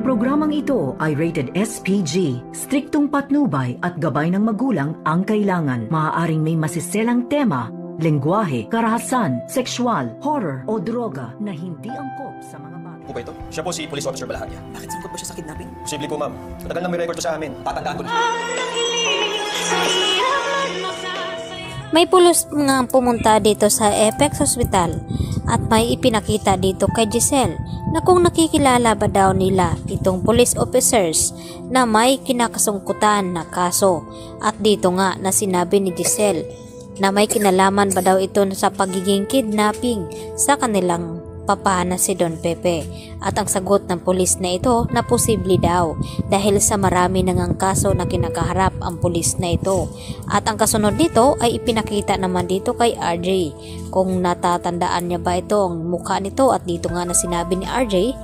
Ang programang ito ay rated SPG. Striktong patnubay at gabay ng magulang ang kailangan. Maaaring may masiselang tema, lengguwahe, karahasan, sexual, horror o droga na hindi angkop sa mga bata. Po ba ito? Siya po si Police Officer Balahagya. Bakit sangkot ba siya sa kidnapping? Posible po, ma'am. Matagal nang may record to sa amin. Tatandaan ko na. May pulos nga pumunta dito sa Apex Hospital at may ipinakita dito kay Giselle na kung nakikilala ba daw nila itong police officers na may kinakasungkutan na kaso, at dito nga na sinabi ni Giselle na may kinalaman ba daw ito sa pagiging kidnapping sa kanilang papa na si Don Pepe, at ang sagot ng pulis na ito na posible daw dahil sa marami nang kaso na kinakaharap ang pulis na ito. At ang kasunod nito ay ipinakita naman dito kay RJ kung natatandaan niya ba ito ang mukha nito, at dito nga na sinabi ni RJ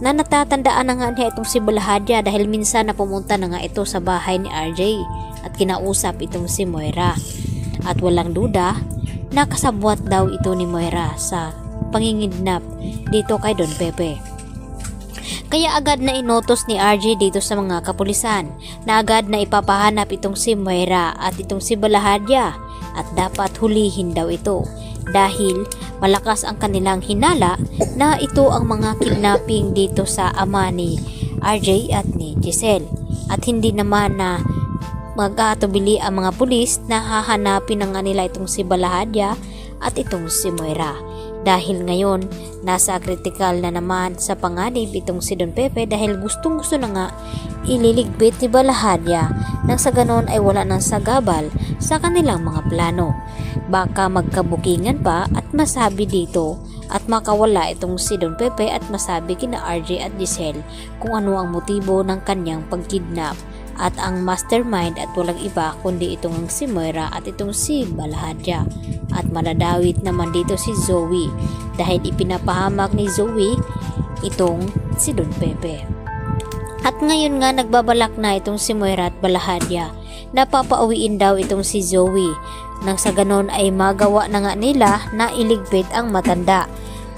na natatandaan na nga niya itong si Balahagya dahil minsan na pumunta na nga ito sa bahay ni RJ at kinausap itong si Moira, at walang duda nakasabwat daw ito ni Moira sa pangingidnap dito kay Don Pepe. Kaya agad na inotos ni RJ dito sa mga kapulisan na agad na ipapahanap itong si Moira at itong si Balahagya, at dapat hulihin daw ito dahil malakas ang kanilang hinala na ito ang mga kidnapping dito sa ama ni RJ at ni Giselle, at hindi naman na magkatubili ang mga pulis na hahanapin na nga nila itong si Balahagya at itong si Moira. Dahil ngayon, nasa kritikal na naman sa panganib itong si Don Pepe dahil gustong gusto na nga ililigpit ni Balahagya nang sa ganon ay wala nang sagabal sa kanilang mga plano. Baka magkabukingan pa at masabi dito at makawala itong si Don Pepe at masabi kina RJ at Giselle kung ano ang motibo ng kanyang pagkidnap, at ang mastermind at walang iba kundi itong si Moira at itong si Balahagya. At madadawit naman dito si Zoe dahil ipinapahamak ni Zoe itong si Don Pepe. At ngayon nga nagbabalak na itong si Moira at Balahagya na papauwiin daw itong si Zoe nang sa ganon ay magawa na nga nila na iligpit ang matanda.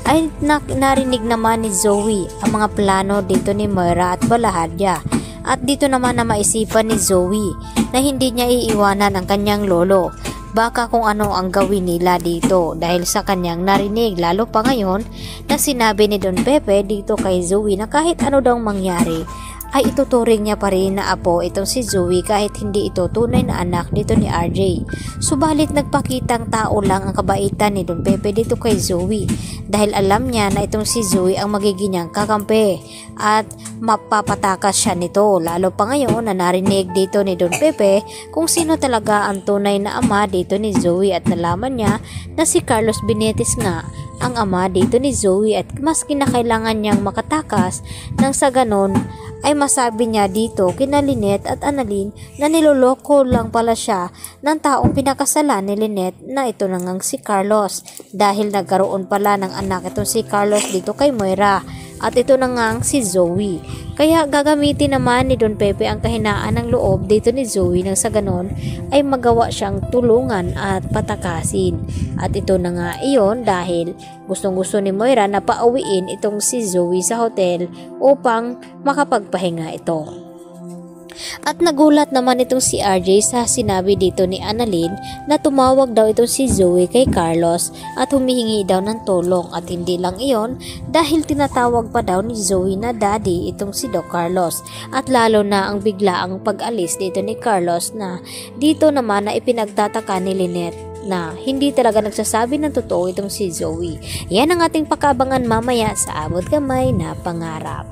Ay narinig naman ni Zoe ang mga plano dito ni Moira at Balahagya, at dito naman na maisipan ni Zoe na hindi niya iiwanan ang kanyang lolo. Baka kung ano ang gawin nila dito dahil sa kanyang narinig, lalo pa ngayon na sinabi ni Don Pepe dito kay Zoe na kahit ano daw mangyari ay ituturing niya pa rin na apo itong si Zoe kahit hindi ito tunay na anak dito ni RJ. Subalit nagpakitang tao lang ang kabaitan ni Don Pepe dito kay Zoe dahil alam niya na itong si Zoe ang magiging niyang kakampi at mapapatakas siya nito, lalo pa ngayon na narinig dito ni Don Pepe kung sino talaga ang tunay na ama dito ni Zoe, at nalaman niya na si Carlos Benitez nga ang ama dito ni Zoe at mas kinakailangan niyang makatakas nang sa ganon ay masabi niya dito kina Lynette at Annalyn na niloloko lang pala siya ng taong pinakasalan ni Lynette na ito na ngang si Carlos dahil nagkaroon pala ng anak itong si Carlos dito kay Moira, at ito na ngang si Zoe. Kaya gagamitin naman ni Don Pepe ang kahinaan ng loob dito ni Zoe nang sa ganon ay magawa siyang tulungan at patakasin. At ito na nga iyon dahil gustong gusto ni Moira na pauwiin itong si Zoe sa hotel upang makapagpahinga ito. At nagulat naman itong si RJ sa sinabi dito ni Annalyn na tumawag daw itong si Zoe kay Carlos at humihingi daw ng tulong, at hindi lang iyon dahil tinatawag pa daw ni Zoe na daddy itong si Doc Carlos, at lalo na ang biglaang pag-alis dito ni Carlos na dito naman na ipinagtataka ni Lynette na hindi talaga nagsasabi ng totoo itong si Zoe. Yan ang ating pakabangan mamaya sa Abot Kamay na Pangarap.